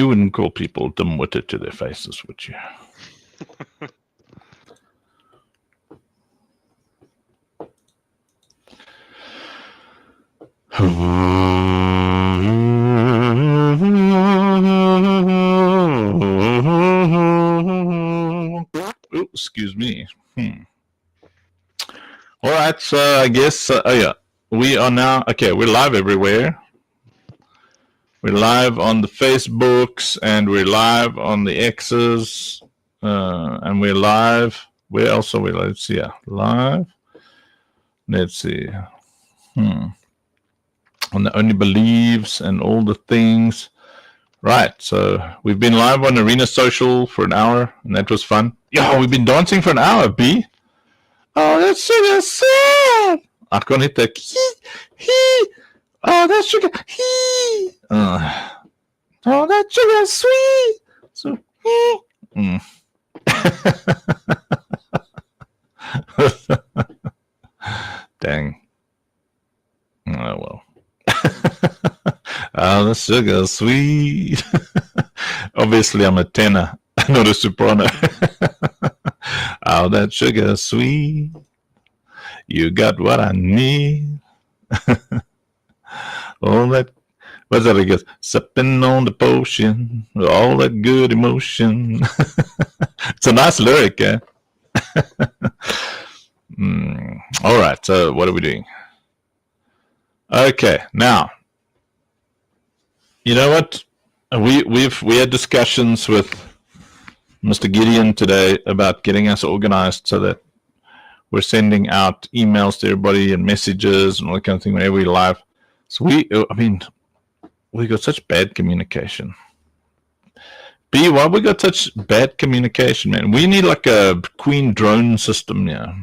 You wouldn't call people dim-witted to their faces, would you? Ooh, excuse me. All right, so I guess, yeah, we are now, okay, we're live everywhere. We're live on the Facebooks, and we're live on the X's, and we're live. Where else are we? Let's see, yeah, live. Let's see. On the Only Believes and all the things. Right, so we've been live on Arena Social for an hour, and that was fun. Yeah, we've been dancing for an hour, B. Oh, that's sugar sad. I can't hit the hee. Oh, that's sugar hee. Oh, that's sugar sweet. So Dang. Oh well. Oh, the sugar sweet. Obviously, I'm a tenor, not a soprano. Oh, that sugar sweet. You got what I need. All that, what's that again? Sipping on the potion, all that good emotion. It's a nice lyric, eh? All right, so what are we doing? Okay, now, you know what? We had discussions with Mr. Gideon today about getting us organized so that we're sending out emails to everybody and messages and all that kind of thing whenever we live. So we got such bad communication. B, why we got such bad communication, man? We need like a Queen drone system, yeah.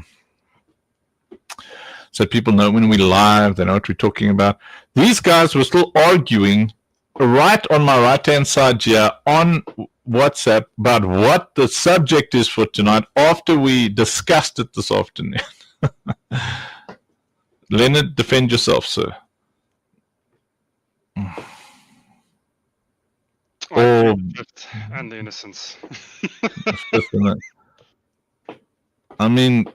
So people know when we live, they know what we're talking about. These guys were still arguing right on my right-hand side here on WhatsApp about what the subject is for tonight after we discussed it this afternoon. Leonard, defend yourself, sir. And the innocence. I mean,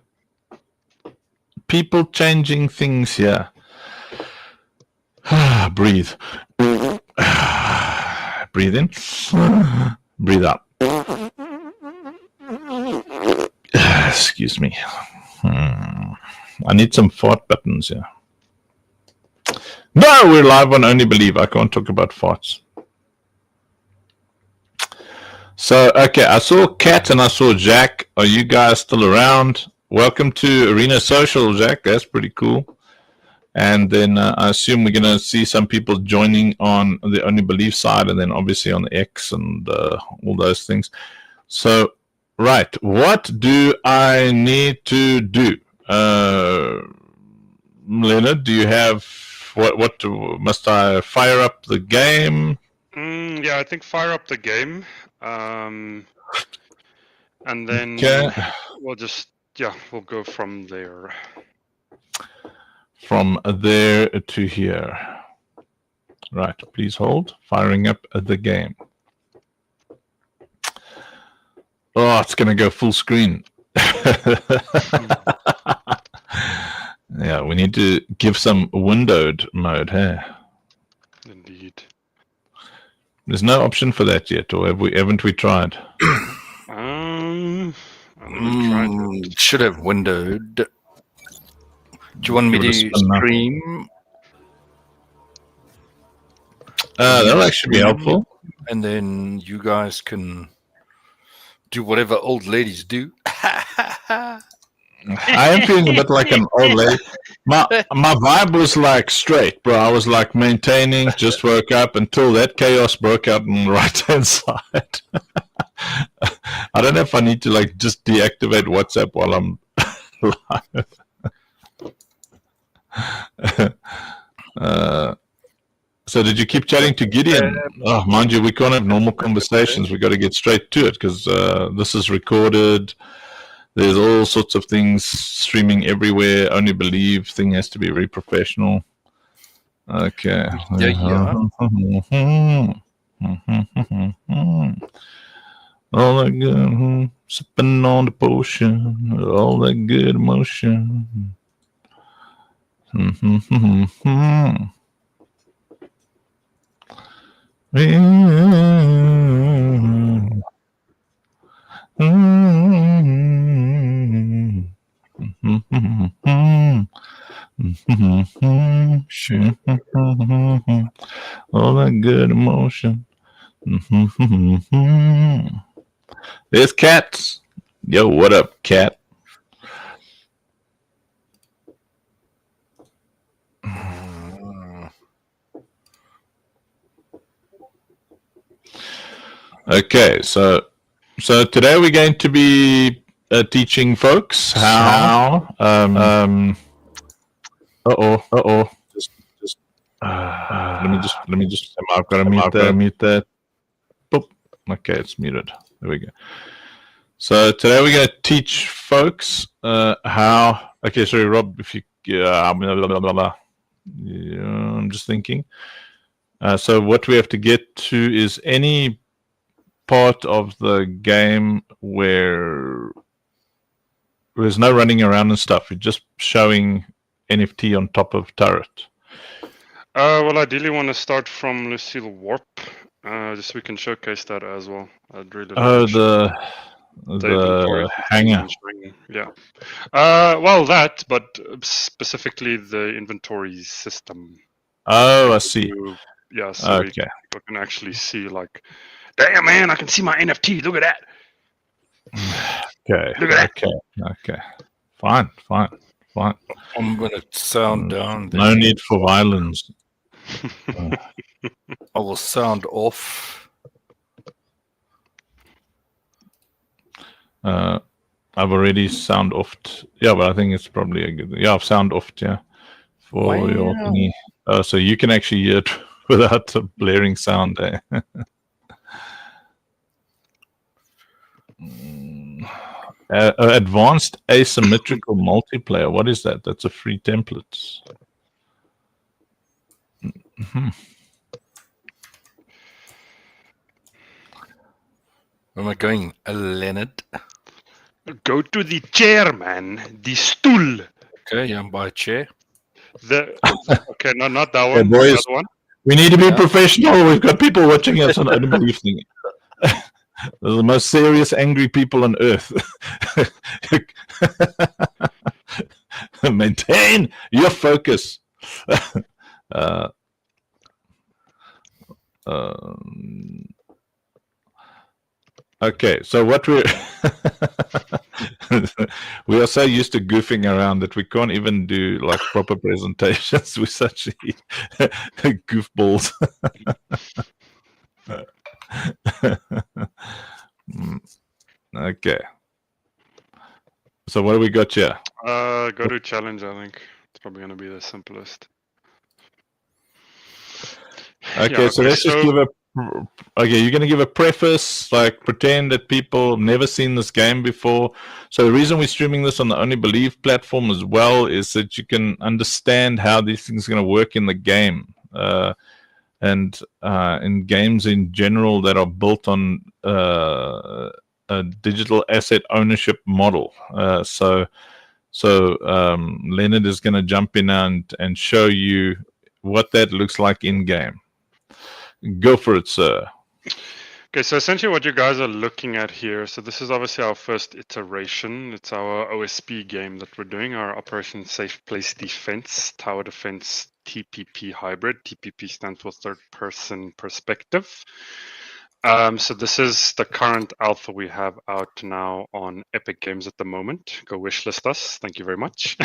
people changing things here. Breathe. Breathe in. Breathe out. Excuse me. I need some fart buttons here. No, we're live on Only Believe. I can't talk about farts. So, okay, I saw Kat and I saw Jack. Are you guys still around? Welcome to Arena Social, Jack. That's pretty cool. And then I assume we're going to see some people joining on the Only Believe side, and then obviously on the X and all those things. So, right, what do I need to do? Leonard, do you have, what must I fire up the game? Yeah, I think fire up the game. And then we'll just, we'll go from there. From there to here. Right, please hold. Firing up the game. Oh, it's going to go full screen. Yeah, we need to give some windowed mode, hey? Indeed. There's no option for that yet, or haven't we tried? Should have windowed. Do you want me to stream? That'll actually be helpful. And then you guys can do whatever old ladies do. I am feeling a bit like an old lady. My vibe was like straight, bro. I was like maintaining, just woke up until that chaos broke out on the right-hand side. I don't know if I need to like just deactivate WhatsApp while I'm live. So did you keep chatting to Gideon? Oh, mind you, we can't have normal conversations. We got to get straight to it because this is recorded. There's all sorts of things streaming everywhere. Only Believe thing has to be very professional. Okay. All that good, sipping on the potion, all that good emotion. All that good emotion. There's Cats. Yo, what up, Cat? Okay, so today we're going to be teaching folks how. Let me just. I've got to mute that. Boop. Okay, it's muted. There we go. So today we're going to teach folks how. Okay, sorry, Rob. If you. I'm just thinking. So what we have to get to is any part of the game where there's no running around and stuff. You're just showing NFT on top of turret. Well, ideally want to start from Lucille Warp, just so we can showcase that as well. I'd really like the hanger. Yeah. Well, that, but specifically the inventory system. Oh, I see. Yeah, so people can actually see, like, damn, man, I can see my NFT. Look at that. Okay. Look at that. Okay. Fine. I'm going to sound down. No need for violence. I will sound off. I've already sound offed. Yeah, but I think it's probably a good. Yeah, I've sound offed. Yeah, for your thingy. So you can actually hear it without a blaring sound. Advanced asymmetrical multiplayer. What is that? That's a free template. Where am I going, Leonard? Go to the chair, man. The stool. Okay, I'm by a chair. Okay, no, not that one. Boys, the other one. We need to be professional. We've got people watching us on Only thing. They're the most serious, angry people on earth. Maintain your focus. Okay, so what we are so used to goofing around that we can't even do like proper presentations with such goofballs. Okay. So what do we got here? Go to challenge, I think. It's probably going to be the simplest. Okay, so let's just give a... Okay, you're going to give a preface, like pretend that people have never seen this game before. So the reason we're streaming this on the Only Believe platform as well is that you can understand how these things are going to work in the game. And in games in general that are built on a digital asset ownership model. So Leonard is going to jump in and show you what that looks like in game. Go for it, sir. Okay, so essentially what you guys are looking at here, so this is obviously our first iteration. It's our OSP game that we're doing, our Operation Safe Place Defense, Tower Defense TPP hybrid. TPP stands for third person perspective. So this is the current alpha we have out now on Epic Games at the moment. Go wishlist us. Thank you very much.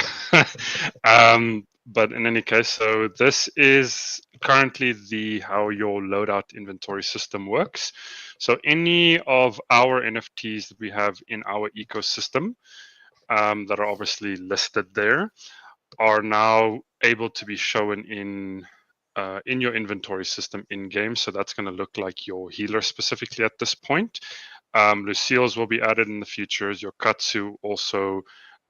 But in any case, so this is currently how your loadout inventory system works. So any of our NFTs that we have in our ecosystem that are obviously listed there are now able to be shown in your inventory system in game. So that's going to look like your healer specifically at this point. Lucille's will be added in the future. Your Katsu also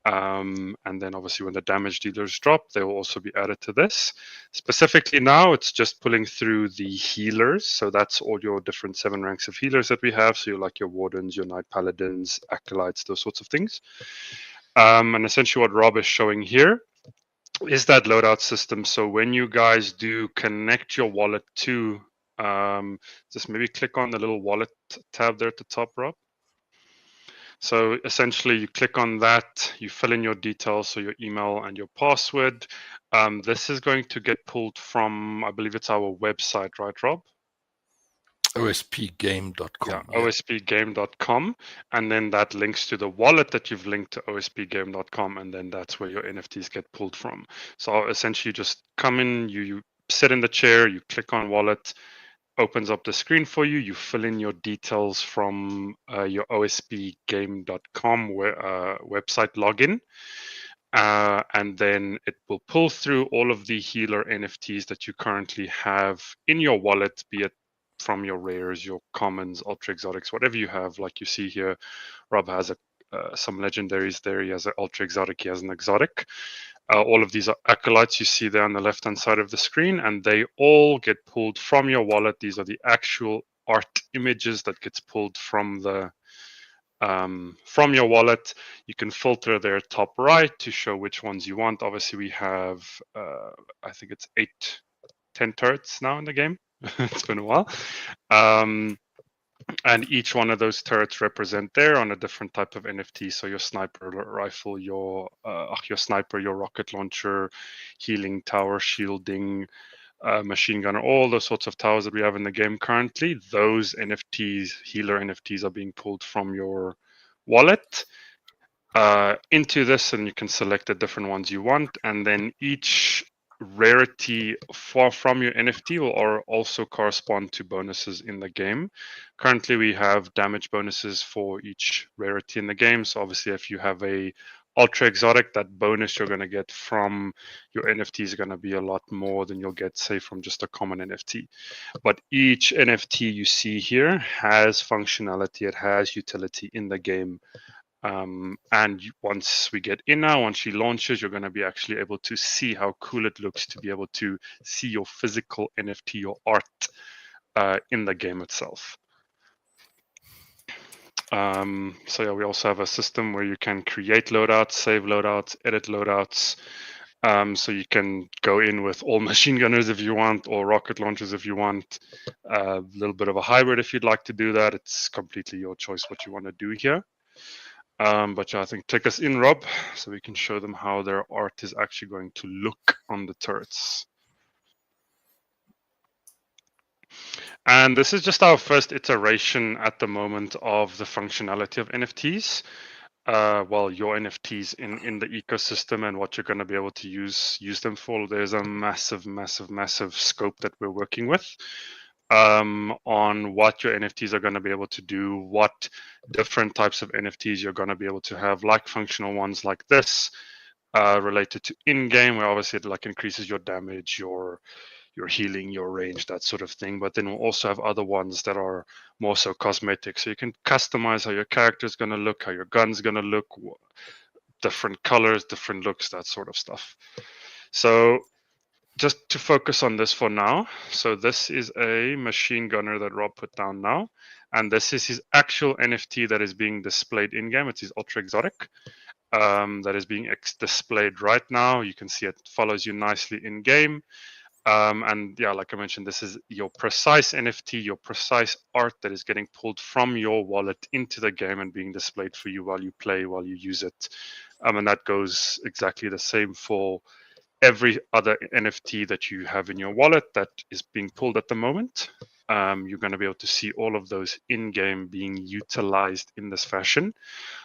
And then obviously when the damage dealers drop, they will also be added to this. Specifically now, it's just pulling through the healers. So that's all your different 7 ranks of healers that we have. So you're like your wardens, your knight paladins, acolytes, those sorts of things. And essentially what Rob is showing here is that loadout system. So when you guys do connect your wallet to, just maybe click on the little wallet tab there at the top, Rob. So essentially, you click on that, you fill in your details, so your email and your password. This is going to get pulled from, I believe it's our website, right, Rob? ospgame.com. Yeah, ospgame.com. And then that links to the wallet that you've linked to ospgame.com. And then that's where your NFTs get pulled from. So essentially, you just come in, you sit in the chair, you click on wallet, opens up the screen for you. You fill in your details from your ospgame.com website login. And then it will pull through all of the healer NFTs that you currently have in your wallet, be it from your rares, your commons, ultra exotics, whatever you have. Like you see here, Rob has some legendaries there. He has an ultra exotic, he has an exotic. All of these are acolytes you see there on the left-hand side of the screen, and they all get pulled from your wallet. These are the actual art images that gets pulled from your wallet. You can filter there top right to show which ones you want. Obviously, we have I think it's 10 turrets now in the game. It's been a while. And each one of those turrets represent there on a different type of NFT. So your sniper rifle, your sniper, your rocket launcher, healing tower, shielding, machine gunner, all those sorts of towers that we have in the game currently. Those NFTs, healer NFTs, are being pulled from your wallet into this, and you can select the different ones you want. And then each rarity from your NFT will also correspond to bonuses in the game. Currently, we have damage bonuses for each rarity in the game. So obviously, if you have a ultra exotic, that bonus you're going to get from your NFT is going to be a lot more than you'll get, say, from just a common NFT. But each NFT you see here has functionality, it has utility in the game. And once we get in now, once she launches, you're going to be actually able to see how cool it looks to be able to see your physical NFT, your art in the game itself. So yeah, we also have a system where you can create loadouts, save loadouts, edit loadouts. So you can go in with all machine gunners if you want, or rocket launchers if you want. A little bit of a hybrid if you'd like to do that. It's completely your choice what you want to do here. But yeah, I think take us in, Rob, so we can show them how their art is actually going to look on the turrets. And this is just our first iteration at the moment of the functionality of NFTs. Well, your NFTs in the ecosystem and what you're going to be able to use them for. There's a massive scope that we're working with. On what your NFTs are going to be able to do, what different types of NFTs you're going to be able to have, like functional ones like this, related to in-game, where obviously it like increases your damage, your healing, your range, that sort of thing. But then we'll also have other ones that are more so cosmetic. So you can customize how your character is going to look, how your gun's going to look, different colors, different looks, that sort of stuff. So just to focus on this for now. So this is a machine gunner that Rob put down now. And this is his actual NFT that is being displayed in-game. It's his ultra exotic that is being displayed right now. You can see it follows you nicely in-game. And yeah, like I mentioned, this is your precise NFT, your precise art that is getting pulled from your wallet into the game and being displayed for you while you play, while you use it. And that goes exactly the same for every other NFT that you have in your wallet that is being pulled at the moment. You're going to be able to see all of those in-game being utilized in this fashion.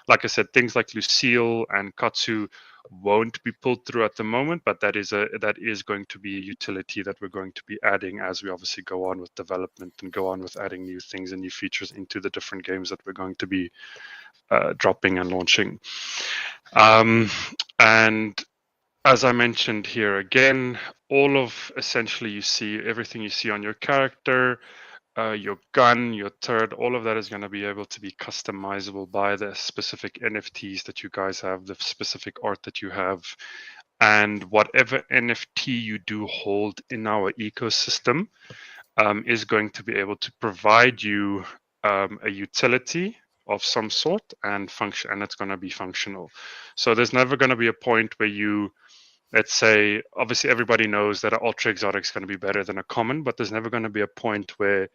Like I said, things like Lucille and Katsu won't be pulled through at the moment, but that is going to be a utility that we're going to be adding as we obviously go on with development and go on with adding new things and new features into the different games that we're going to be dropping and launching. And as I mentioned here again, all of essentially everything you see on your character, your gun, your turret, all of that is going to be able to be customizable by the specific NFTs that you guys have, the specific art that you have. And whatever NFT you do hold in our ecosystem is going to be able to provide you a utility of some sort and function, and it's going to be functional. So there's never going to be a point where you, let's say, obviously everybody knows that an ultra exotic is going to be better than a common, but there's never going to be a point where,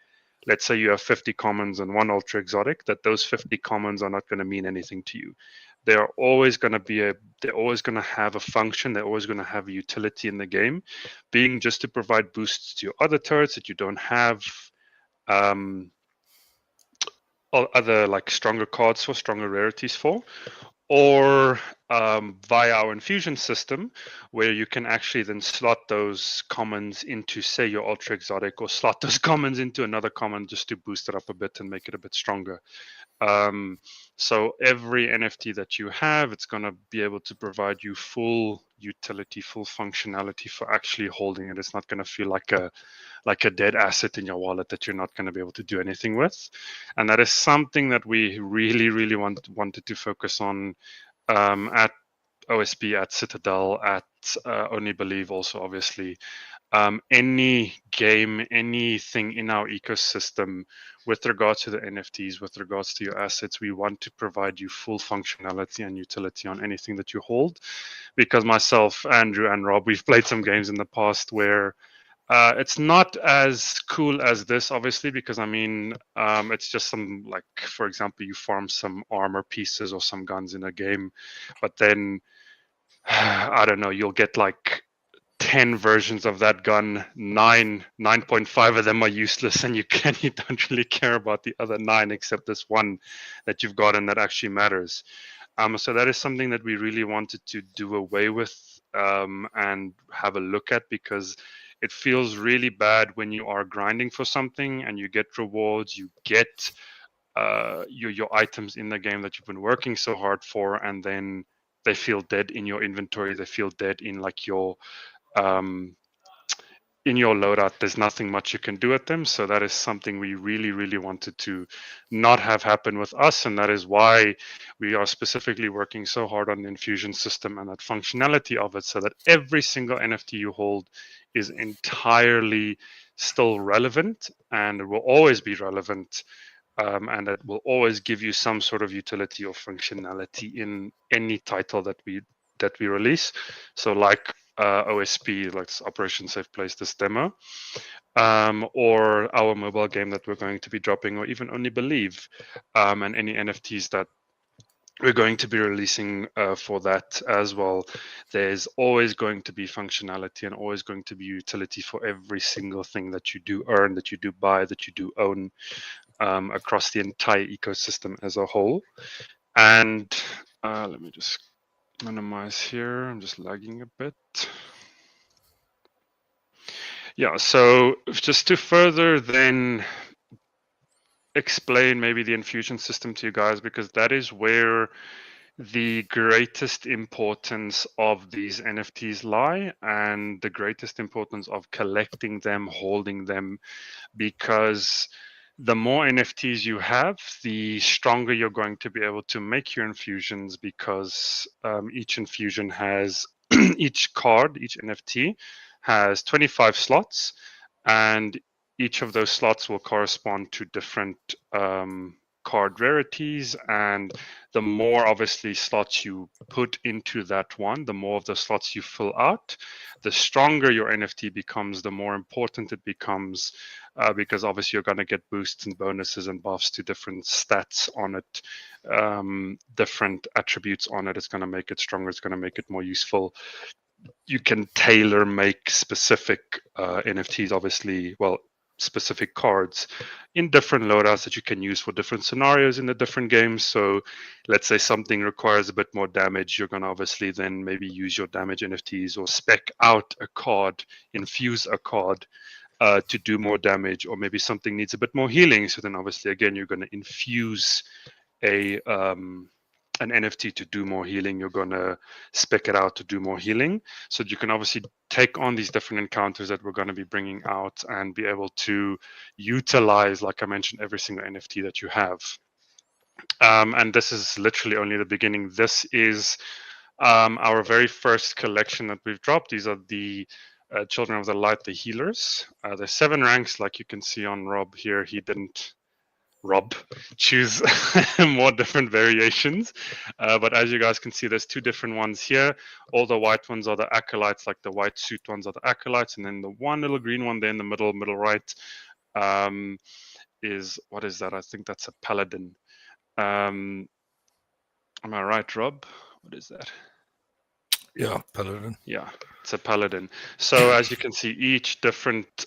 let's say you have 50 commons and one ultra exotic, that those 50 commons are not going to mean anything to you. They're always going to have a function. They're always going to have a utility in the game, being just to provide boosts to your other turrets that you don't have, or other like stronger cards for, stronger rarities for, or via our infusion system, where you can actually then slot those commons into, say, your ultra exotic, or slot those commons into another common just to boost it up a bit and make it a bit stronger. So every NFT that you have, it's going to be able to provide you full utility, full functionality for actually holding it. It's not going to feel like a dead asset in your wallet that you're not going to be able to do anything with. And that is something that we really, really wanted to focus on at OSP, at Citadel, at Only Believe also, obviously. Any game, anything in our ecosystem with regards to the NFTs, with regards to your assets, we want to provide you full functionality and utility on anything that you hold. Because myself, Andrew, and Rob, we've played some games in the past where it's not as cool as this, obviously, because I mean, it's just some, like, for example, you farm some armor pieces or some guns in a game, but then I don't know, you'll get like 10 versions of that gun. 9.5 of them are useless, and you don't really care about the other 9 except this one that you've got and that actually matters. So that is something that we really wanted to do away with and have a look at, because it feels really bad when you are grinding for something and you get rewards, you get your items in the game that you've been working so hard for, and then they feel dead in your inventory. They feel dead in like your in your loadout. There's nothing much you can do at them. So that is something we really, really wanted to not have happen with us. And that is why we are specifically working so hard on the infusion system and that functionality of it, so that every single NFT you hold is entirely still relevant, and it will always be relevant. And it will always give you some sort of utility or functionality in any title that we release. So like OSP, like Operation Safe Place, this demo, or our mobile game that we're going to be dropping, or even Only Believe, and any NFTs that we're going to be releasing for that as well. There's always going to be functionality and always going to be utility for every single thing that you do earn, that you do buy, that you do own, across the entire ecosystem as a whole. And let me just minimize here. I'm just lagging a bit. Yeah, so just to further then explain maybe the infusion system to you guys, because that is where the greatest importance of these NFTs lie, and the greatest importance of collecting them, holding them, because the more NFTs you have, the stronger you're going to be able to make your infusions, because each infusion has, each card, each NFT has 25 slots, and each of those slots will correspond to different card rarities. And the more obviously slots you put into that one, the more of the slots you fill out, the stronger your NFT becomes, the more important it becomes, because obviously you're going to get boosts and bonuses and buffs to different stats on it, different attributes on it. It's going to make it stronger. It's going to make it more useful. You can tailor make specific NFTs, obviously, well, specific cards in different loadouts that you can use for different scenarios in the different games. So let's say something requires a bit more damage, you're going to obviously then maybe use your damage NFTs, or spec out a card, infuse a card to do more damage, or maybe something needs a bit more healing. So then obviously, again, you're going to infuse a an NFT to do more healing, you're going to spec it out to do more healing. So you can obviously take on these different encounters that we're going to be bringing out and be able to utilize, like I mentioned, every single NFT that you have. And this is literally only the beginning. This is our very first collection that we've dropped. These are the Children of the Light, the healers. There's 7 ranks, like you can see on Rob here. He didn't choose more different variations. But as you guys can see, there's 2 different ones here. All the white ones are the acolytes, like the white suit ones are the acolytes. And then the one little green one there in the middle right, is, what is that? I think that's a paladin. Am I right, Rob? What is that? Yeah, paladin. Yeah, it's a paladin. So as you can see, each different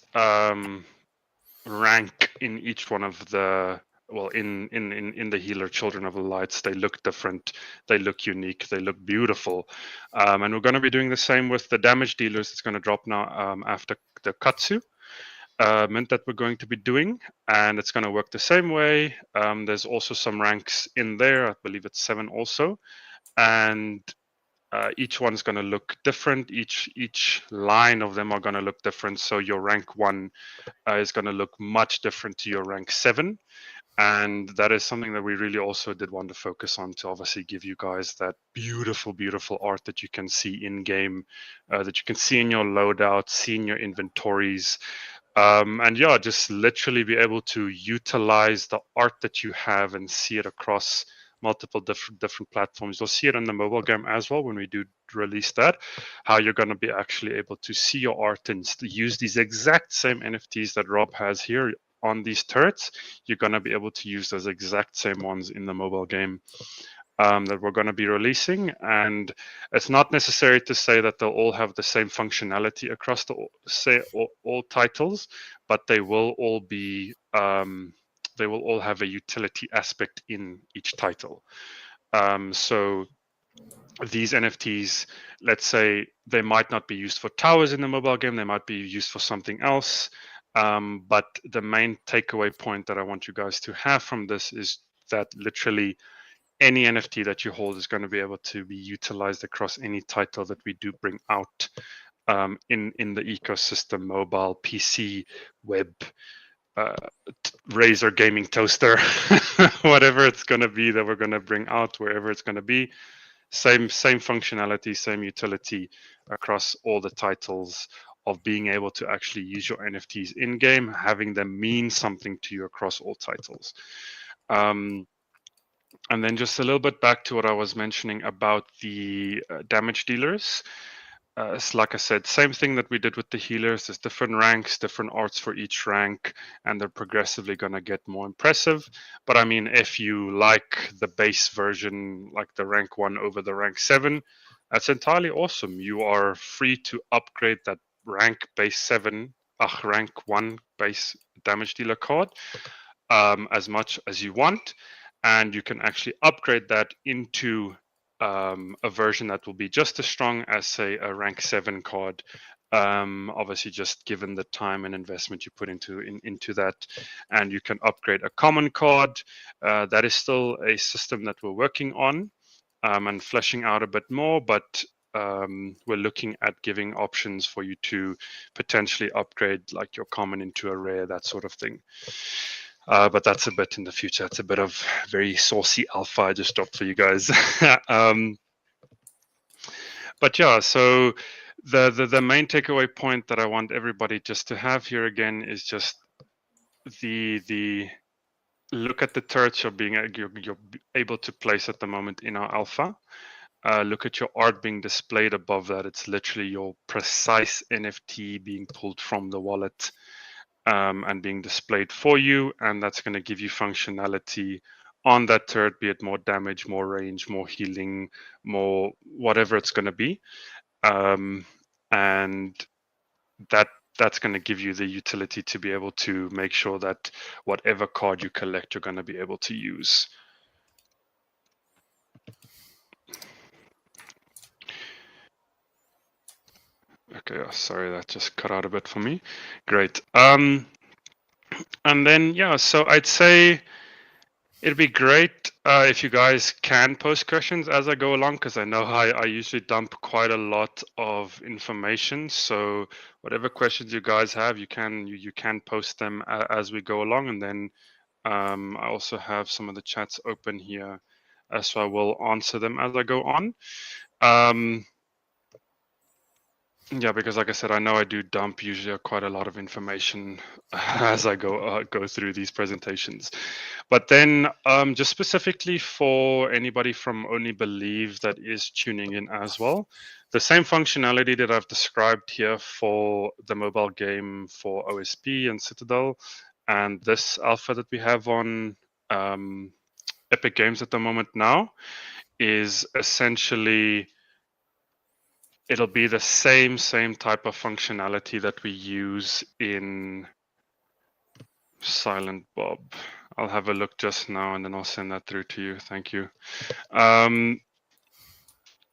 rank in each one of the, well, in the healer Children of the Lights, they look different, they look unique, they look beautiful. And we're going to be doing the same with the damage dealers. It's going to drop now after the Katsu mint that we're going to be doing, and it's going to work the same way. There's also some ranks in there. I believe it's 7 also, and each one's going to look different. Each line of them are going to look different. So your rank 1 is going to look much different to your rank 7. And that is something that we really also did want to focus on, to obviously give you guys that beautiful, beautiful art that you can see in game, that you can see in your loadout, see in your inventories. And yeah, just literally be able to utilize the art that you have and see it across multiple different platforms. You'll see it in the mobile game as well when we do release that, how you're going to be actually able to see your art and use these exact same NFTs that Rob has here on these turrets. You're going to be able to use those exact same ones in the mobile game that we're going to be releasing. And it's not necessary to say that they'll all have the same functionality across the all titles, but they will all be they will all have a utility aspect in each title. So these NFTs, let's say they might not be used for towers in the mobile game, they might be used for something else. But the main takeaway point that I want you guys to have from this is that literally any NFT that you hold is going to be able to be utilized across any title that we do bring out in the ecosystem: mobile, PC, web, Razer gaming toaster, whatever it's going to be that we're going to bring out, wherever it's going to be. Same functionality, same utility across all the titles, of being able to actually use your NFTs in game, having them mean something to you across all titles. And then just a little bit back to what I was mentioning about the damage dealers. It's like I said, same thing that we did with the healers. There's different ranks, different arts for each rank, and they're progressively going to get more impressive. But I mean, if you like the base version, like the rank 1 over the rank 7, that's entirely awesome. You are free to upgrade that rank 1 base damage dealer card as much as you want. And you can actually upgrade that into a version that will be just as strong as, say, a rank 7 card. Obviously, just given the time and investment you put into that. And you can upgrade a common card. That is still a system that we're working on and fleshing out a bit more, but we're looking at giving options for you to potentially upgrade like your common into a rare, that sort of thing. But that's a bit in the future. It's a bit of very saucy alpha I just dropped for you guys. But yeah, so the main takeaway point that I want everybody just to have here again is just the look at the turrets you're able to place at the moment in our alpha. Look at your art being displayed above that. It's literally your precise NFT being pulled from the wallet. And being displayed for you, and that's going to give you functionality on that turret, be it more damage, more range, more healing, more whatever it's going to be, and that's going to give you the utility to be able to make sure that whatever card you collect, you're going to be able to use. Okay, sorry, that just cut out a bit for me. Great. And then, yeah, so I'd say It'd be great if you guys can post questions as I go along, because I know I usually dump quite a lot of information. So whatever questions you guys have, you can post them as we go along, and then I also have some of the chats open here, so I will answer them as I go on. Yeah, because like I said, I know I do dump usually quite a lot of information as I go through these presentations. But then, just specifically for anybody from Only Believe that is tuning in as well, the same functionality that I've described here for the mobile game for OSP and Citadel, and this alpha that we have on Epic Games at the moment now, is essentially it'll be the same type of functionality that we use in Silent Bob. I'll have a look just now and then I'll send that through to you. Thank you.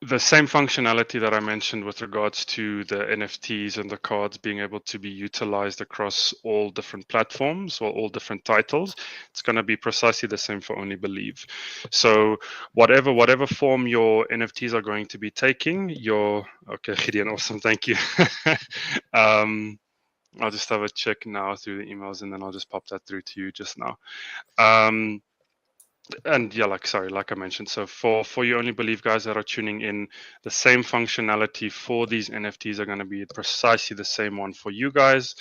The same functionality that I mentioned with regards to the NFTs and the cards being able to be utilized across all different platforms or all different titles, it's going to be precisely the same for Only Believe. So whatever form your NFTs are going to be taking, okay, Gideon, awesome, thank you. I'll just have a check now through the emails and then I'll just pop that through to you just now. And yeah, like I mentioned, so for you Only Believe guys that are tuning in, the same functionality for these NFTs are going to be precisely the same one for you guys.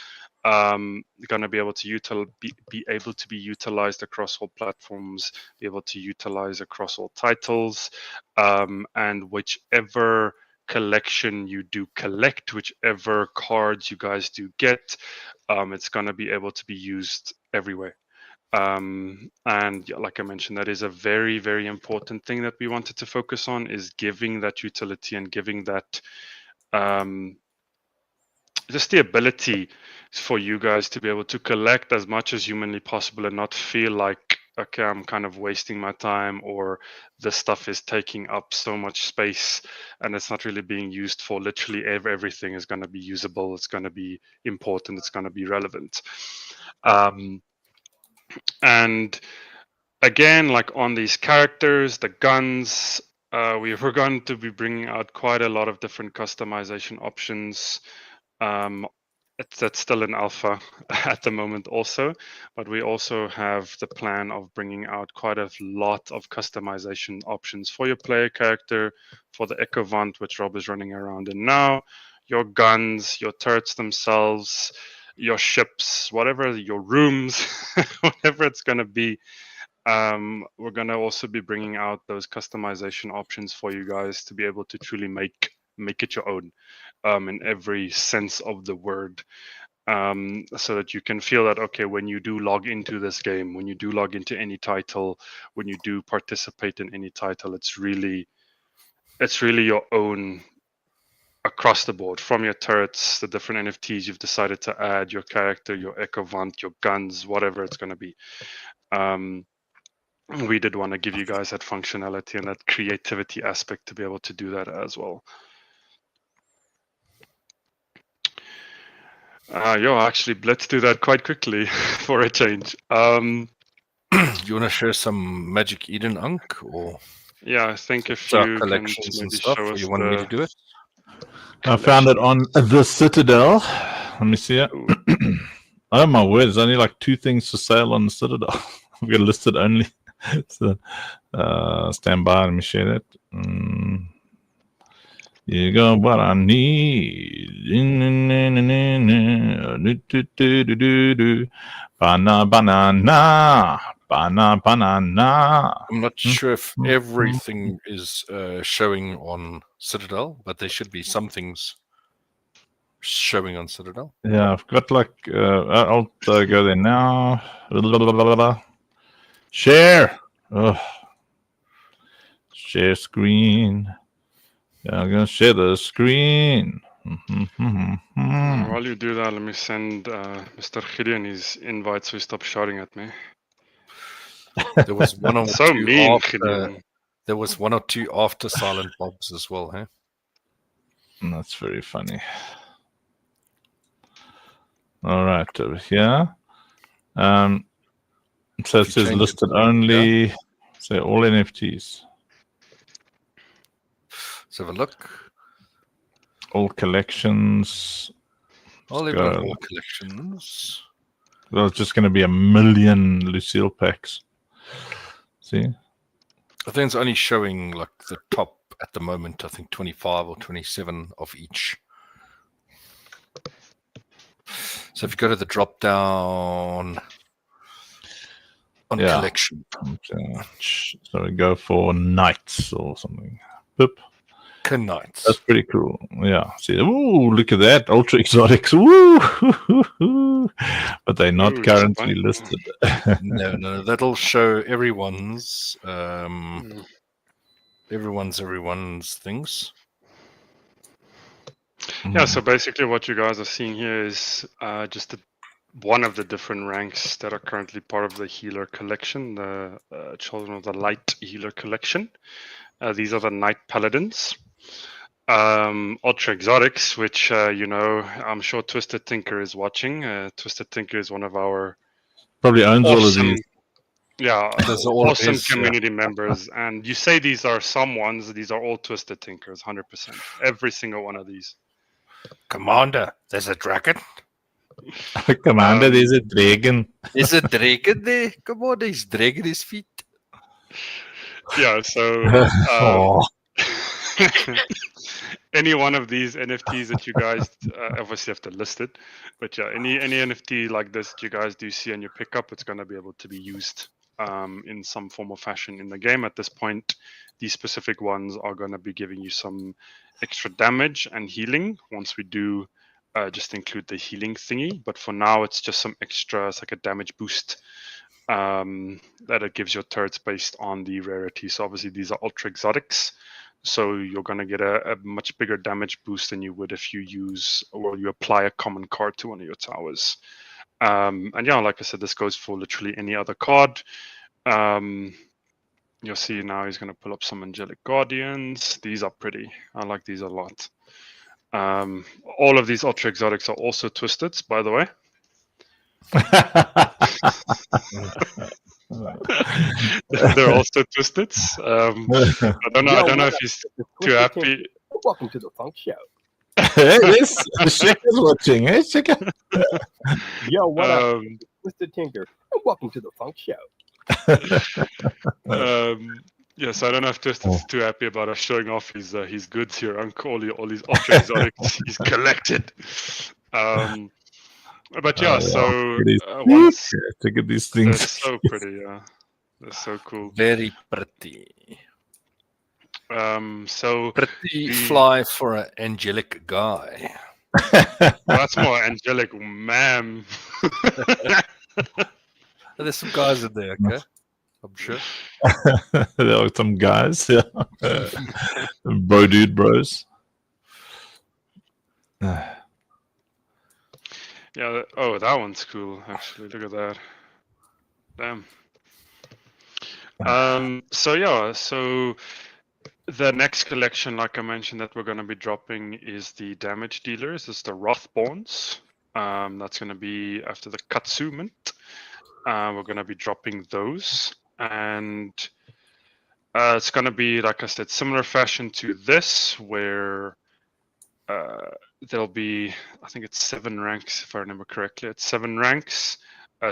Going to be able to be able to be utilized across all platforms, be able to utilize across all titles, and whichever collection you do collect, whichever cards you guys do get, it's going to be able to be used everywhere. And like I mentioned, that is a very, very important thing that we wanted to focus on, is giving that utility and giving that just the ability for you guys to be able to collect as much as humanly possible and not feel like, okay, I'm kind of wasting my time, or this stuff is taking up so much space and it's not really being used for literally everything is going to be usable. It's going to be important. It's going to be relevant. And again, like on these characters, the guns, we're going to be bringing out quite a lot of different customization options. That's still in alpha at the moment also, but we also have the plan of bringing out quite a lot of customization options for your player character, for the Ecovant, which Rob is running around in now, your guns, your turrets themselves, your ships, whatever, your rooms, whatever it's going to be. We're going to also be bringing out those customization options for you guys to be able to truly make it your own, in every sense of the word, so that you can feel that, okay, when you do log into this game, when you do log into any title, when you do participate in any title, it's really your own across the board, from your turrets, the different NFTs you've decided to add, your character, your Ecovant, your guns, whatever it's going to be. We did want to give you guys that functionality and that creativity aspect to be able to do that as well. Actually, let's do that quite quickly for a change. You want to share some Magic Eden Unk, or yeah, I think if start you collections can and maybe stuff, show or us you want me to do it? I found it on the Citadel. Let me see it. Oh my word, there's only like 2 things for sale on the Citadel. We've got listed only. So stand by, let me share that. You got what I need. Banana. I'm not sure if everything is showing on Citadel, but there should be some things showing on Citadel. Yeah, I've got like, I'll go there now. Share. Share screen. Yeah, I'm going to share the screen. While you do that, let me send Mr. Gideon his invite so he stops shouting at me. There was one or So two mean, after, Gideon. there was 1 or 2 after Silent Bobs as well, huh? That's very funny. All right, over here. So it you says change it, listed only. So all NFTs, Let's have a look. all collections. I'll Let's leave it on go. all collections. There's just going to be 1 million Lucille packs. See? I think it's only showing like the top at the moment. I think 25 or 27 of each. So if you go to the drop down on Yeah. collection, So we go for knights or something. Boop. Knights. That's pretty cool. Yeah. See, ooh, look at that. Ultra exotics. Woo! But they're not Ooh, currently fun. listed. No, that'll show everyone's Mm. everyone's things. Yeah, so basically what you guys are seeing here is just one of the different ranks that are currently part of the Healer collection, the Children of the Light Healer collection. These are the Knight Paladins. Ultra Exotics, which, I'm sure Twisted Tinker is watching. Twisted Tinker is one of our Probably owns all of awesome, these. Those are all awesome his, yeah. community members. And you say these are some ones, these are all Twisted Tinkers, 100%. Every single one of these. Commander, there's a dragon. Commander, there's a dragon. There's a dragon there. Come on, he's dragging his feet. Yeah, so Oh. any one of these NFTs that you guys obviously have to list it, but yeah, any NFT like this that you guys do see on your pickup, it's going to be able to be used in some form or fashion in the game. At this point, these specific ones are going to be giving you some extra damage and healing once we do just include the healing thingy. But for now, it's just some extra, it's like a damage boost that it gives your turrets based on the rarity. So obviously these are ultra exotics. So you're going to get a much bigger damage boost than you would if you you apply a common card to one of your towers. And yeah, like I said, this goes for literally any other card. You'll see now he's going to pull up some Angelic Guardians. These are pretty. I like these a lot. All of these ultra exotics are also Twisteds, by the way. They're also Twisteds. I don't know if he's too happy. Welcome to the Funk Show. Hey, this Shika's watching. Hey, Shika. Yo, what up, Mr. Tinker? Welcome to the Funk Show. Yes, I don't know if Twisted's too happy about us showing off his goods here. All these ultra exotics he's collected. But yeah, so once look at these they're things. so pretty, yeah, they're so cool. Very pretty. So Pretty fly for an angelic guy. that's more angelic, ma'am. There's some guys in there, okay? I'm sure. There are some guys, yeah. Bro dude bros. Yeah. Oh, that one's cool. Actually, look at that. Damn. So yeah. So the next collection, like I mentioned, that we're going to be dropping is the damage dealers. It's the Wrathborns. That's going to be after the Katsu mint. We're going to be dropping those, and it's going to be, like I said, similar fashion to this, where there'll be, I think it's 7 ranks, if I remember correctly. It's 7 ranks,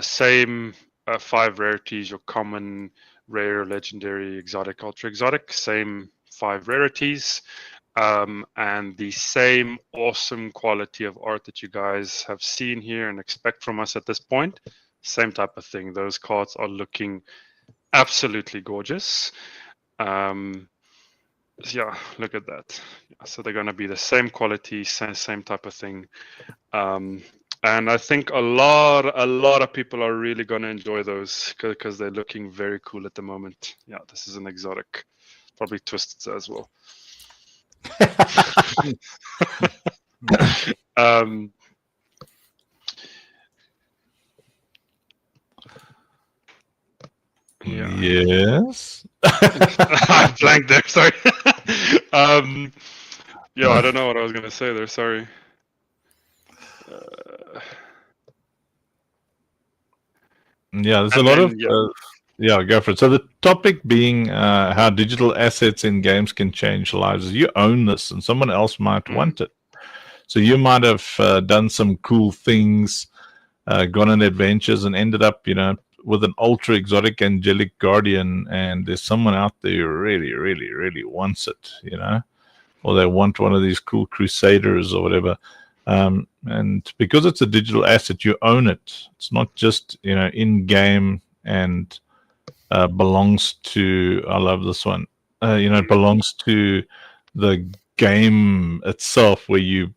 same 5 rarities, your common, rare, legendary, exotic, ultra exotic, same 5 rarities, and the same awesome quality of art that you guys have seen here and expect from us at this point. Same type of thing. Those cards are looking absolutely gorgeous. Yeah, look at that. So they're going to be the same quality, same type of thing. And I think a lot of people are really going to enjoy those because they're looking very cool at the moment. Yeah, this is an exotic, probably Twisted as well. Yeah. Yes. I blanked there. Sorry. Yeah, I don't know what I was gonna say there. Sorry. Yeah, there's And a lot then, of yeah, go for it. So the topic being how digital assets in games can change lives. You own this, and someone else might want it. So you might have done some cool things, gone on adventures, and ended up, with an ultra exotic angelic guardian. And there's someone out there who really, really, really wants it, or they want one of these cool crusaders or whatever. And because it's a digital asset, you own it. It's not just in game and belongs to. I love this one. It belongs to the game itself, where you've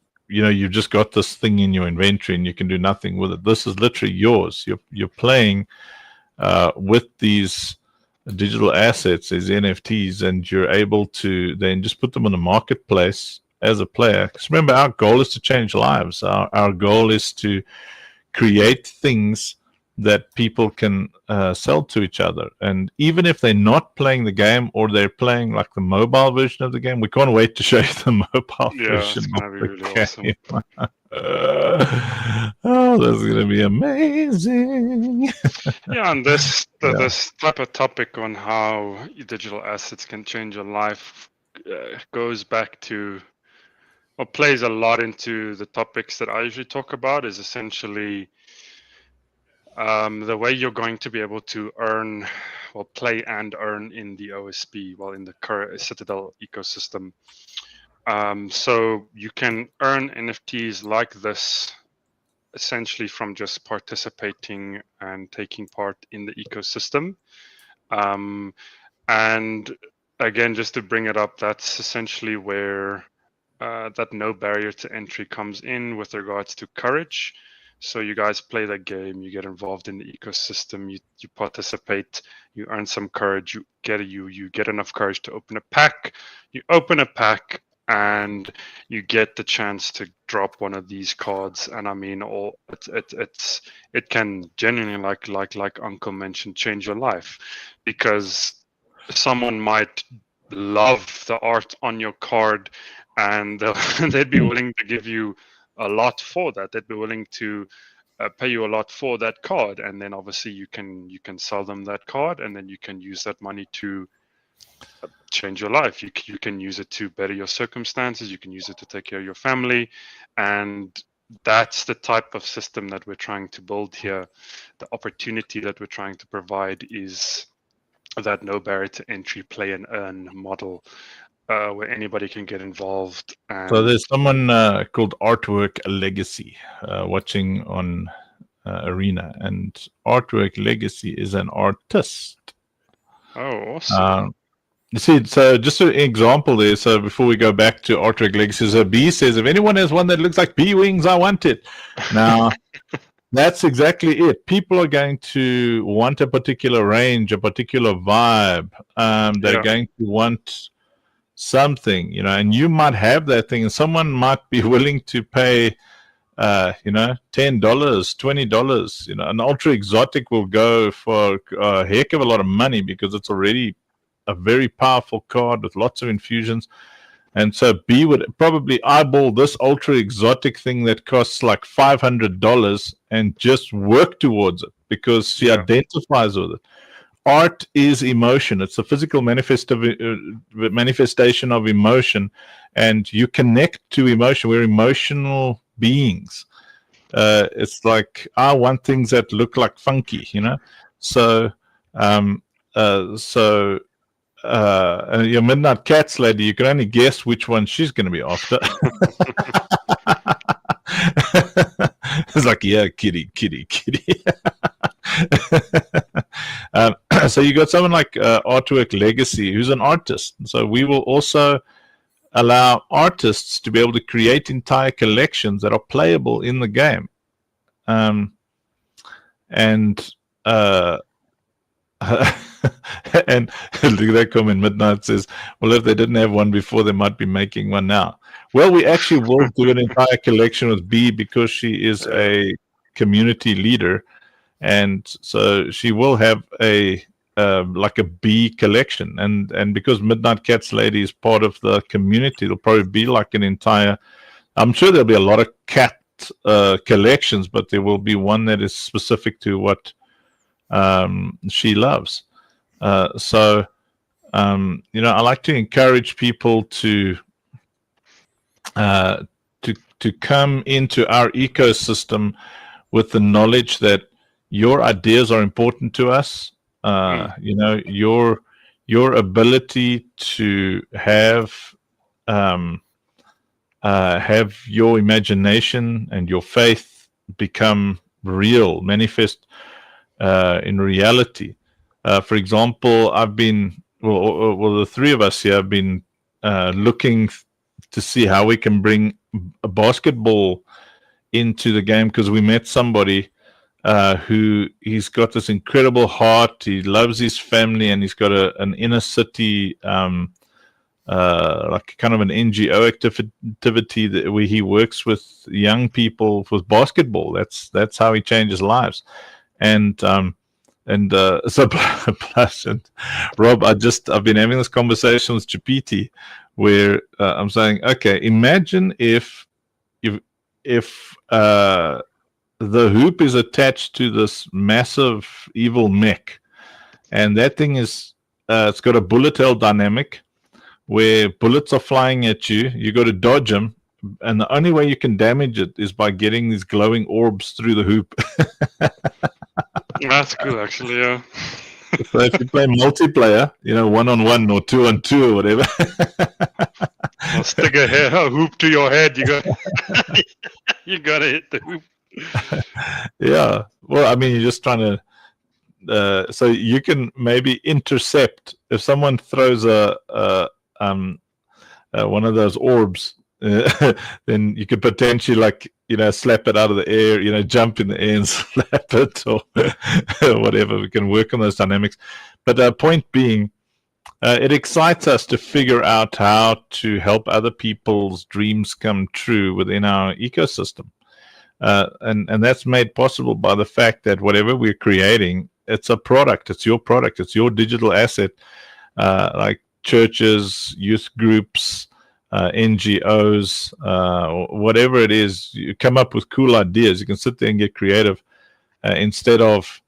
just got this thing in your inventory and you can do nothing with it. This is literally yours. You're playing with these digital assets, these NFTs, and you're able to then just put them on the marketplace as a player. Because remember, our goal is to change lives. Our goal is to create things that people can sell to each other. And even if they're not playing the game, or they're playing like the mobile version of the game, we can't wait to show you the mobile version it's gonna of be the really game. awesome. Oh, that's going to be amazing. Yeah, and this type of topic on how digital assets can change your life goes back to, or plays a lot into the topics that I usually talk about, is essentially the way you're going to be able to earn, or play and earn in the OSP, in the current Citadel ecosystem. So you can earn NFTs like this essentially from just participating and taking part in the ecosystem. And again, just to bring it up, that's essentially where that no barrier to entry comes in with regards to courage. So you guys play that game, you get involved in the ecosystem, you participate, you earn some courage, you get enough courage to open a pack. You open a pack and you get the chance to drop one of these cards. And I mean, it can genuinely, like Uncle mentioned, change your life, because someone might love the art on your card, and they'd be willing to give you a lot for that. They'd be willing to pay you a lot for that card, and then obviously you can sell them that card, and then you can use that money to change your life. You can use it to better your circumstances. You can use it to take care of your family, and that's the type of system that we're trying to build here. The opportunity that we're trying to provide is that no barrier to entry, play and earn model, where anybody can get involved. And so there's someone called Artwork Legacy watching on Arena, and Artwork Legacy is an artist. Oh, awesome. You see, so just an example there. So before we go back to Artwork Legacy, so B says, if anyone has one that looks like B wings, I want it. Now, that's exactly it. People are going to want a particular range, a particular vibe. They're going to want something, and you might have that thing, and someone might be willing to pay, $10, $20. An ultra exotic will go for a heck of a lot of money, because it's already a very powerful card with lots of infusions. And so B would probably eyeball this ultra exotic thing that costs like $500 and just work towards it, because she identifies with it. Art is emotion. It's a physical manifestation of emotion, and you connect to emotion. We're emotional beings. It's like, I want things that look like funky, So, your Midnight Cats lady, you can only guess which one she's going to be after. It's like, yeah, kitty. So you got someone like Artwork Legacy, who's an artist. So we will also allow artists to be able to create entire collections that are playable in the game. And look at that comment. Midnight says, well, if they didn't have one before, they might be making one now. Well, we actually will do an entire collection with B, because she is a community leader, and so she will have a like a B collection, and because Midnight Cats Lady is part of the community, it'll probably be like an entire, I'm sure there'll be a lot of cat collections, but there will be one that is specific to what she loves. So I like to encourage people to come into our ecosystem with the knowledge that your ideas are important to us. Your ability to have your imagination and your faith become real, manifest in reality. For example, I've been, the three of us here have been looking to see how we can bring a basketball into the game, because we met somebody who he's got this incredible heart. He loves his family, and he's got an inner city, like kind of an NGO activity where he works with young people with basketball. That's how he changes lives. And so plus, and Rob, I've been having this conversation with Chapiti where I'm saying, okay, imagine if the hoop is attached to this massive evil mech, and that thing is it's got a bullet hell dynamic where bullets are flying at you. You got to dodge them, and the only way you can damage it is by getting these glowing orbs through the hoop. That's cool, actually. Yeah. So if you play multiplayer, 1-on-1 or 2-on-2 or whatever, I'll stick a hoop to your head. You got to hit the hoop. Yeah. Well, I mean, you're just trying to. So you can maybe intercept if someone throws one of those orbs. Then you could potentially, slap it out of the air, jump in the air and slap it, or whatever. We can work on those dynamics. But the point being, it excites us to figure out how to help other people's dreams come true within our ecosystem. And that's made possible by the fact that whatever we're creating, it's a product. It's your product. It's your digital asset, like churches, youth groups, NGOs, whatever it is. You come up with cool ideas. You can sit there and get creative instead of,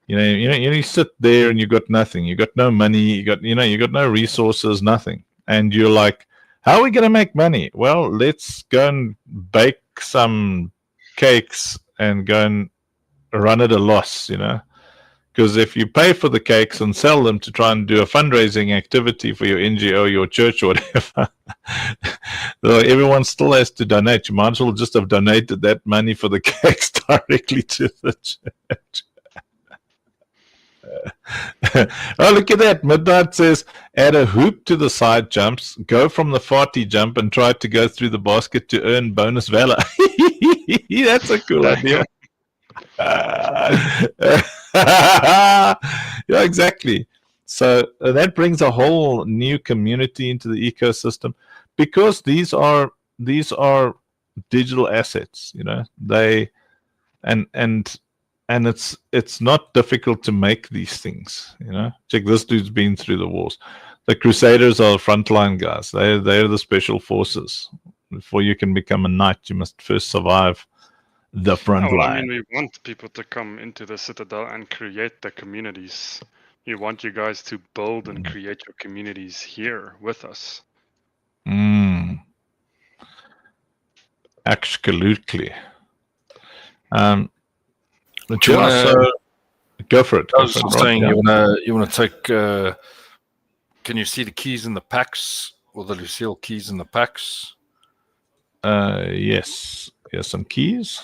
you sit there and you got nothing. You got no money. You got no resources, nothing. And you're like, how are we going to make money? Well, let's go and bake some cakes and go and run at a loss, because if you pay for the cakes and sell them to try and do a fundraising activity for your NGO, your church, or whatever, everyone still has to donate. You might as well just have donated that money for the cakes directly to the church. Oh, look at that. Midnight says, add a hoop to the side jumps, go from the farty jump and try to go through the basket to earn bonus valor. That's a cool idea. Yeah, exactly. So that brings a whole new community into the ecosystem, because these are digital assets, they and it's not difficult to make these things, Check, this dude's been through the wars. The Crusaders are frontline guys. They're the special forces. Before you can become a knight, you must first survive the front line. I mean, we want people to come into the Citadel and create the communities. We want you guys to build and create your communities here with us. Absolutely. Go for it. I was just saying, you want to take. Can you see the keys in the packs, or the Lucille keys in the packs? Yes. Here's some keys.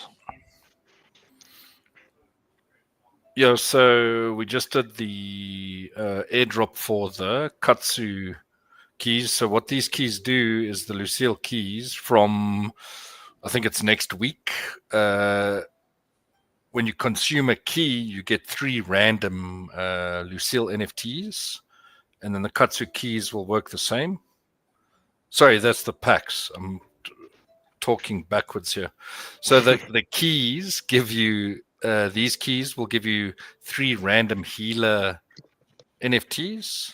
Yeah, so we just did the airdrop for the Katsu keys. So what these keys do is the Lucille keys from, I think it's next week. When you consume a key, you get 3 random Lucille NFTs, and then the Katsu keys will work the same. Sorry, that's the packs. I'm talking backwards here. So the keys give you, these keys will give you 3 random healer NFTs,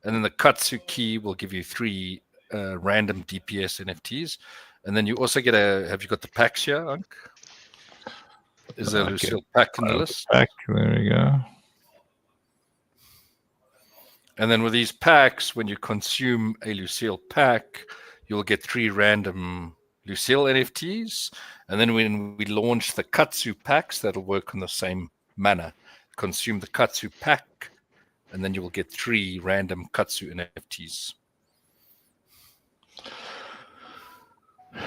and then the Katsu key will give you 3 random DPS NFTs, and then you also get have you got the packs here, Unc? Is there a Lucille pack in the list? Pack, there we go. And then with these packs, when you consume a Lucille pack, you'll get 3 random Lucille NFTs. And then when we launch the Katsu packs, that'll work in the same manner. Consume the Katsu pack, and then you will get 3 random Katsu NFTs.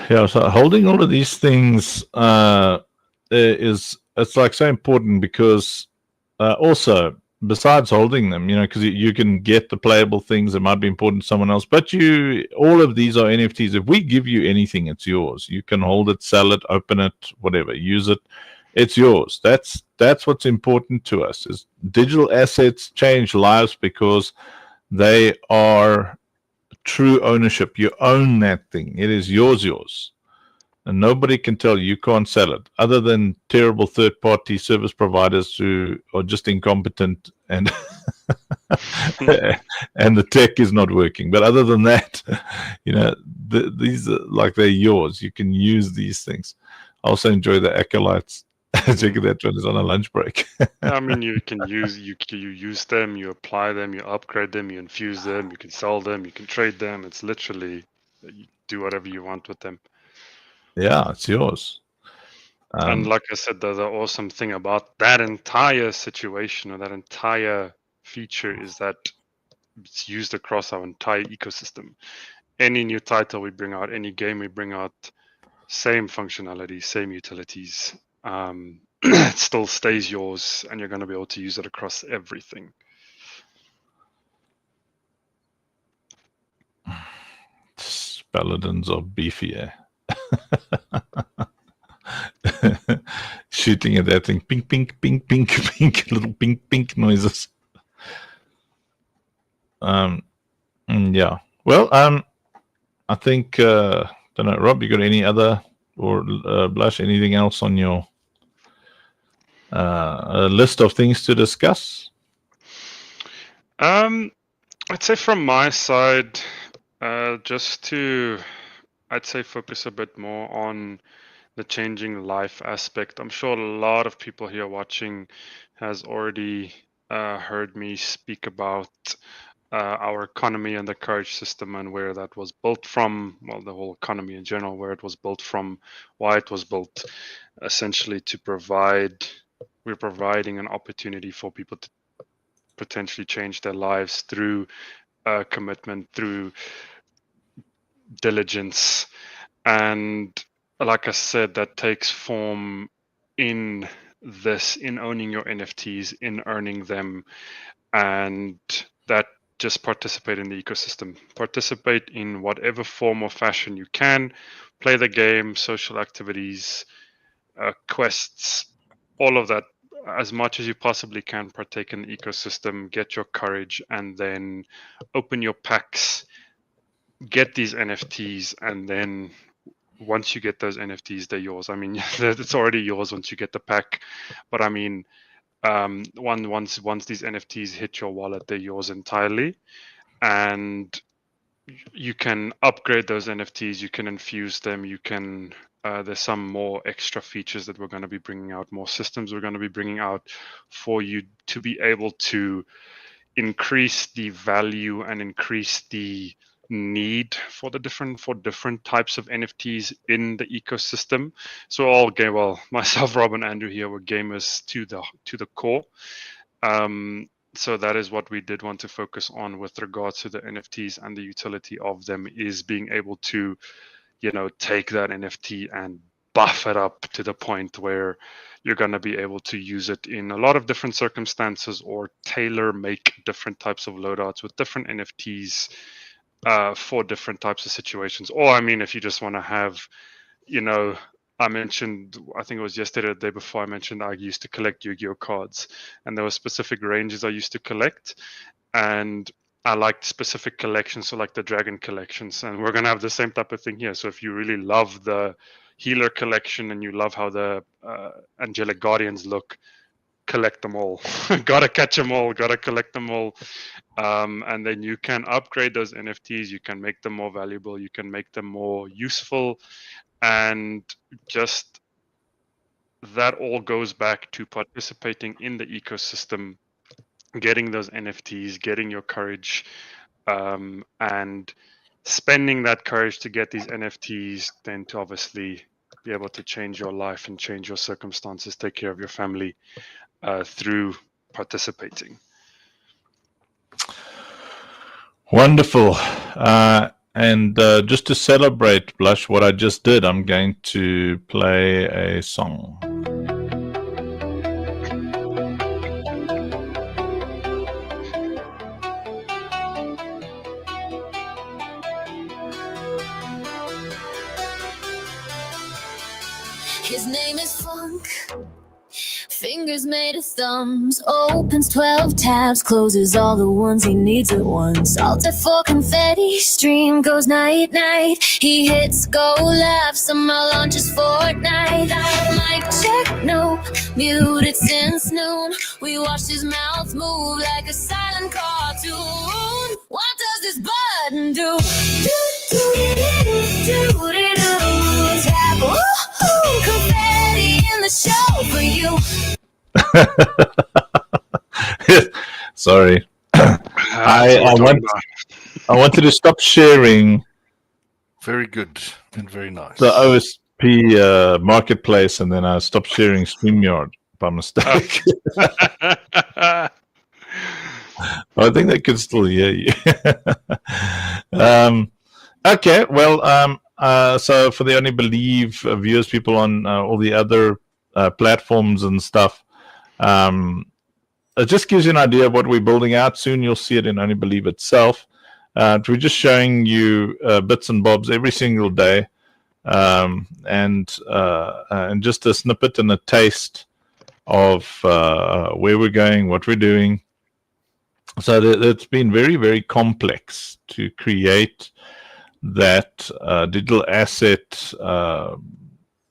Yeah, so holding all of these things it's like so important because also besides holding them, because you can get the playable things that might be important to someone else, but all of these are NFTs. If we give you anything, it's yours. You can hold it, sell it, open it, whatever, use it. It's yours. That's what's important to us. Is digital assets change lives because they are true ownership. You own that thing. It is yours. And nobody can tell you can't sell it, other than terrible third-party service providers who are just incompetent and and the tech is not working. But other than that, these are like they're yours. You can use these things. I also enjoy the acolytes. Check that one is on a lunch break. I mean, you can use you use them, you apply them, you upgrade them, you infuse them, you can sell them, you can trade them. It's literally you do whatever you want with them. Yeah, it's yours. And like I said, the awesome thing about that entire situation or that entire feature is that it's used across our entire ecosystem. Any new title we bring out, any game we bring out, same functionality, same utilities. It still stays yours, and you're going to be able to use it across everything. Paladins are beefier. Shooting at that thing, pink, pink, pink, pink, pink, little pink, pink noises. Yeah. Well, I think don't know, Rob, you got any other or Blush, anything else on your list of things to discuss? I'd say from my side, just to, I'd say, focus a bit more on the changing life aspect. I'm sure a lot of people here watching has already heard me speak about our economy and the courage system and where that was built from. Well, the whole economy in general, where it was built from, why it was built, essentially to provide. We're providing an opportunity for people to potentially change their lives through commitment, through diligence, and like I said, that takes form in owning your NFTs, in earning them, and that just participate in the ecosystem. Participate in whatever form or fashion you can. Play the game, social activities, quests, all of that. As much as you possibly can, partake in the ecosystem, get your courage, and then open your packs, get these NFTs, and then once you get those NFTs, they're yours. I mean, it's already yours once you get the pack, but I mean, once these NFTs hit your wallet, they're yours entirely, and you can upgrade those NFTs. You can infuse them. You can. There's some more extra features that we're going to be bringing out, more systems we're going to be bringing out for you to be able to increase the value and increase the need for different types of NFTs in the ecosystem. So all game, well, myself, Rob, and Andrew here, we're gamers to the core. So that is what we did want to focus on with regards to the NFTs, and the utility of them is being able to, take that NFT and buff it up to the point where you're going to be able to use it in a lot of different circumstances, or tailor make different types of loadouts with different NFTs for different types of situations. Or I mean, if you just want to have, I mentioned, I think it was yesterday or the day before, I mentioned I used to collect Yu-Gi-Oh cards, and there were specific ranges I used to collect, and I liked specific collections, so like the Dragon collections, and we're going to have the same type of thing here. So if you really love the Healer collection and you love how the Angelic Guardians look, collect them all. Gotta catch them all, gotta collect them all. And then you can upgrade those NFTs, you can make them more valuable, you can make them more useful, and just that all goes back to participating in the ecosystem getting those NFTs, getting your courage, and spending that courage to get these NFTs, then to obviously be able to change your life and change your circumstances, take care of your family through participating. Wonderful. And just to celebrate, Blush, what I just did, I'm going to play a song. His name is Funk. Fingers made of thumbs. Opens 12 tabs. Closes all the ones he needs at once. Alter for confetti. Stream goes night night. He hits go live. Somehow launches Fortnite. Mic check, no. Muted since noon. We watched his mouth move like a silent cartoon. What does this button do? Tap, woohoo, confetti in the show for you. Sorry. I wanted to stop sharing Very good and very nice. the OSP marketplace, and then I stopped sharing StreamYard by mistake. I think they could still hear you. Okay, well, so for the Only Believe viewers, people on all the other platforms and stuff, it just gives you an idea of what we're building out. Soon you'll see it in Only Believe itself. We're just showing you bits and bobs every single day, and just a snippet and a taste of where we're going, what we're doing. So it's been very, very complex to create that digital asset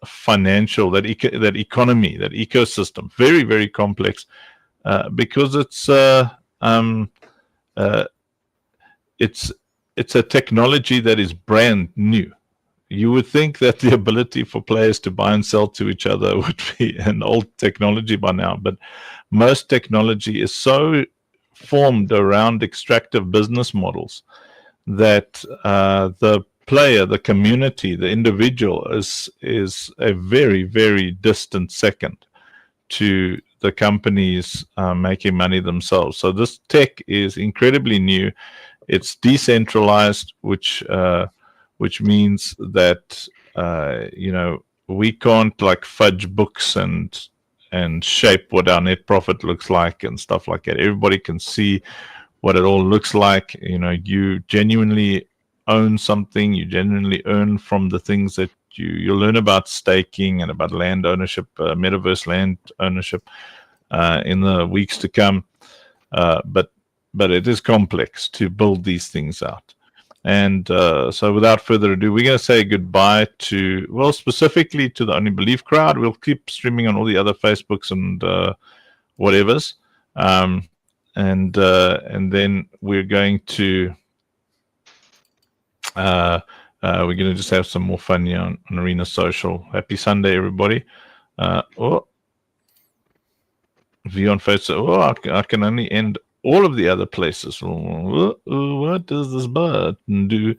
financial, that economy, that ecosystem. Very, very complex because it's a technology that is brand new. You would think that the ability for players to buy and sell to each other would be an old technology by now, but most technology is so formed around extractive business models that the player, the community, the individual is a very, very distant second to the companies making money themselves. So this tech is incredibly new. It's decentralized, which means that we can't like fudge books and shape what our net profit looks like and stuff like that. Everybody can see what it all looks like. You genuinely own something. You genuinely earn from the things that you learn about staking and about land ownership, metaverse land ownership in the weeks to come. But it is complex to build these things out. And so without further ado, we're going to say goodbye to, well, specifically to the Only Believe crowd. We'll keep streaming on all the other Facebooks and whatevers. And then we're going to just have some more fun here on Arena Social. Happy Sunday, everybody. View on Facebook. I can only end all of the other places. What does this button do?